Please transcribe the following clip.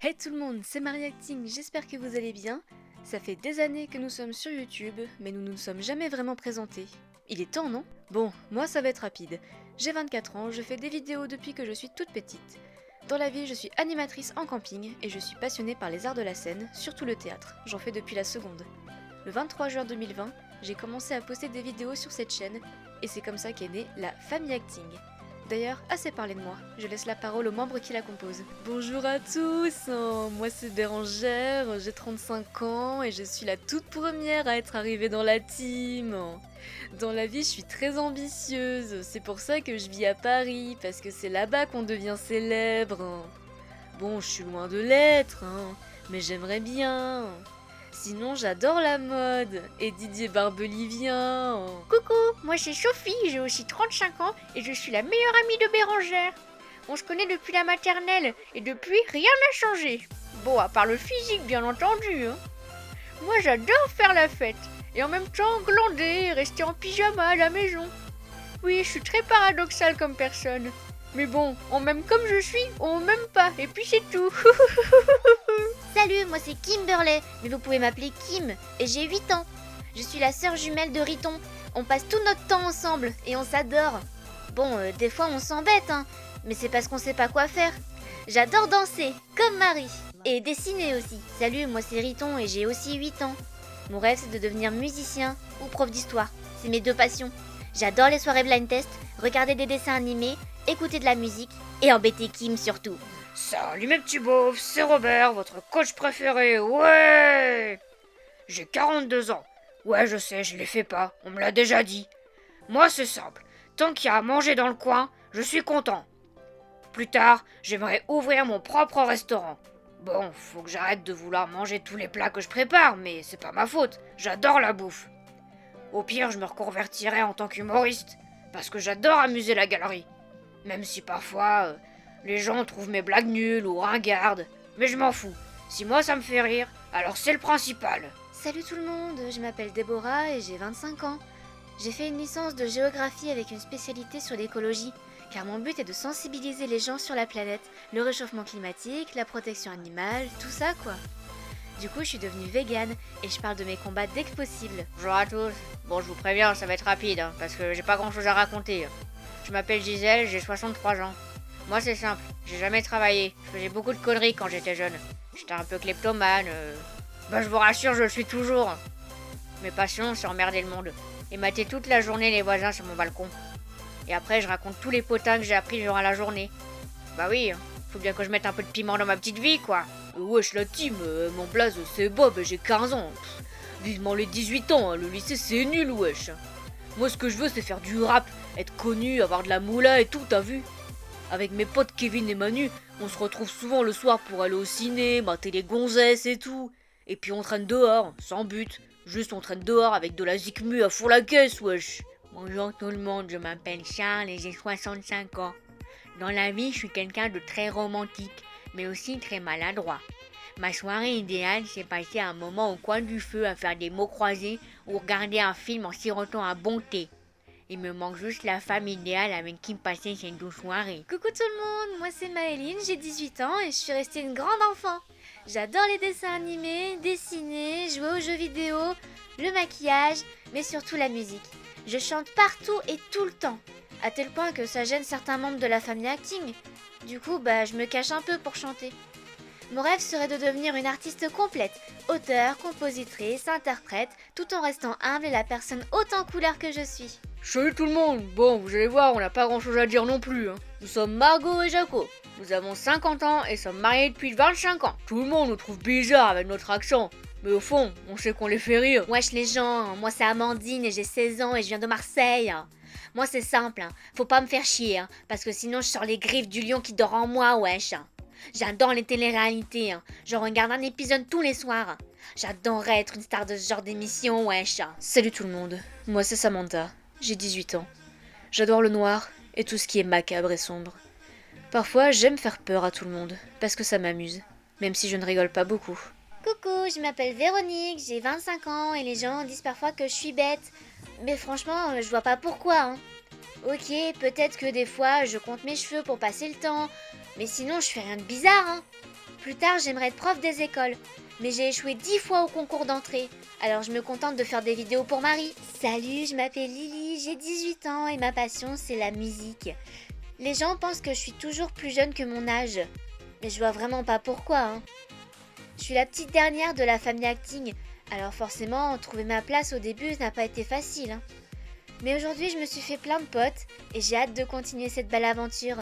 Hey tout le monde, c'est Marie Acting, j'espère que vous allez bien. Ça fait des années que nous sommes sur YouTube, mais nous ne nous sommes jamais vraiment présentés. Il est temps, non? Bon, moi ça va être rapide. J'ai 24 ans, je fais des vidéos depuis que je suis toute petite. Dans la vie, je suis animatrice en camping et je suis passionnée par les arts de la scène, surtout le théâtre. J'en fais depuis la seconde. Le 23 juin 2020, j'ai commencé à poster des vidéos sur cette chaîne et c'est comme ça qu'est née la Famille Acting. D'ailleurs, assez parlé de moi, je laisse la parole aux membres qui la composent. Bonjour à tous, moi c'est Bérangère, j'ai 35 ans et je suis la toute première à être arrivée dans la team. Dans la vie, je suis très ambitieuse, c'est pour ça que je vis à Paris, parce que c'est là-bas qu'on devient célèbre. Bon, je suis loin de l'être, mais j'aimerais bien. Sinon, j'adore la mode. Et Didier Barbelivien. Coucou, moi c'est Sophie, j'ai aussi 35 ans et je suis la meilleure amie de Bérangère. On se connaît depuis la maternelle et depuis rien n'a changé. Bon, à part le physique bien entendu. Moi j'adore faire la fête et en même temps glander et rester en pyjama à la maison. Oui, je suis très paradoxale comme personne. Mais bon, on m'aime comme je suis ou on m'aime pas et puis c'est tout. Salut, moi c'est Kimberley, mais vous pouvez m'appeler Kim, et j'ai 8 ans. Je suis la sœur jumelle de Riton. On passe tout notre temps ensemble, et on s'adore. Bon, des fois on s'embête, mais c'est parce qu'on sait pas quoi faire. J'adore danser, comme Marie, et dessiner aussi. Salut, moi c'est Riton, et j'ai aussi 8 ans. Mon rêve c'est de devenir musicien ou prof d'histoire. C'est mes deux passions. J'adore les soirées blind test, regarder des dessins animés, écouter de la musique, et embêter Kim surtout. Salut mes petits beaufs, c'est Robert, votre coach préféré, ouais. J'ai 42 ans. Ouais, je sais, je les fais pas, on me l'a déjà dit. Moi, c'est simple. Tant qu'il y a à manger dans le coin, je suis content. Plus tard, j'aimerais ouvrir mon propre restaurant. Bon, faut que j'arrête de vouloir manger tous les plats que je prépare, mais c'est pas ma faute. J'adore la bouffe. Au pire, je me reconvertirai en tant qu'humoriste, parce que j'adore amuser la galerie. Même si parfois, les gens trouvent mes blagues nulles ou ringardes. Mais je m'en fous. Si moi ça me fait rire, alors c'est le principal. Salut tout le monde, je m'appelle Déborah et j'ai 25 ans. J'ai fait une licence de géographie avec une spécialité sur l'écologie, car mon but est de sensibiliser les gens sur la planète, le réchauffement climatique, la protection animale, tout ça quoi. Du coup, je suis devenue végane et je parle de mes combats dès que possible. Bonjour à tous. Bon, je vous préviens, ça va être rapide, parce que j'ai pas grand chose à raconter. Je m'appelle Gisèle, j'ai 63 ans. Moi, c'est simple, j'ai jamais travaillé. Je faisais beaucoup de conneries quand j'étais jeune. J'étais un peu kleptomane. Je vous rassure, je le suis toujours. Mes passions, c'est emmerder le monde. Et mater toute la journée les voisins sur mon balcon. Et après, je raconte tous les potins que j'ai appris durant la journée. Bah oui, faut bien que je mette un peu de piment dans ma petite vie, quoi. Wesh, la team, mon blaze, c'est Bob, j'ai 15 ans. Vivement les 18 ans, le lycée, c'est nul, wesh. Moi, ce que je veux, c'est faire du rap, être connu, avoir de la moula et tout, t'as vu? Avec mes potes Kevin et Manu, on se retrouve souvent le soir pour aller au ciné, mater les gonzesses et tout. Et puis on traîne dehors, sans but. Juste on traîne dehors avec de la zikmu à fond la caisse, wesh. Bonjour tout le monde, je m'appelle Charles et j'ai 65 ans. Dans la vie, je suis quelqu'un de très romantique, mais aussi très maladroit. Ma soirée idéale, c'est passer un moment au coin du feu à faire des mots croisés ou regarder un film en sirotant un bon thé. Il me manque juste la femme idéale avec qui passer ces douces soirées. Coucou tout le monde, moi c'est Maëline, j'ai 18 ans et je suis restée une grande enfant. J'adore les dessins animés, dessiner, jouer aux jeux vidéo, le maquillage, mais surtout la musique. Je chante partout et tout le temps, à tel point que ça gêne certains membres de la famille acting. Du coup, je me cache un peu pour chanter. Mon rêve serait de devenir une artiste complète, auteure, compositrice, interprète, tout en restant humble et la personne haute en couleur que je suis. Salut tout le monde. Bon, vous allez voir, on n'a pas grand chose à dire non plus. Nous sommes Margot et Jaco. Nous avons 50 ans et sommes mariés depuis 25 ans. Tout le monde nous trouve bizarres avec notre accent. Mais au fond, on sait qu'on les fait rire. Wesh les gens, moi c'est Amandine et j'ai 16 ans et je viens de Marseille. Moi c'est simple, faut pas me faire chier, parce que sinon je sors les griffes du lion qui dort en moi, wesh. J'adore les téléréalités, je regarde un épisode tous les soirs. J'adorerais être une star de ce genre d'émission, wesh. Salut tout le monde, moi c'est Samantha, j'ai 18 ans. J'adore le noir et tout ce qui est macabre et sombre. Parfois j'aime faire peur à tout le monde, parce que ça m'amuse, même si je ne rigole pas beaucoup. Coucou, je m'appelle Véronique, j'ai 25 ans et les gens disent parfois que je suis bête. Mais franchement, je vois pas pourquoi. Ok, peut-être que des fois je compte mes cheveux pour passer le temps, mais sinon je fais rien de bizarre. Plus tard, j'aimerais être prof des écoles. Mais j'ai échoué 10 fois au concours d'entrée. Alors je me contente de faire des vidéos pour Marie. Salut, je m'appelle Lily, j'ai 18 ans et ma passion c'est la musique. Les gens pensent que je suis toujours plus jeune que mon âge. Mais je vois vraiment pas pourquoi, hein. Je suis la petite dernière de la famille acting. Alors forcément, trouver ma place au début n'a pas été facile, hein. Mais aujourd'hui, je me suis fait plein de potes et j'ai hâte de continuer cette belle aventure.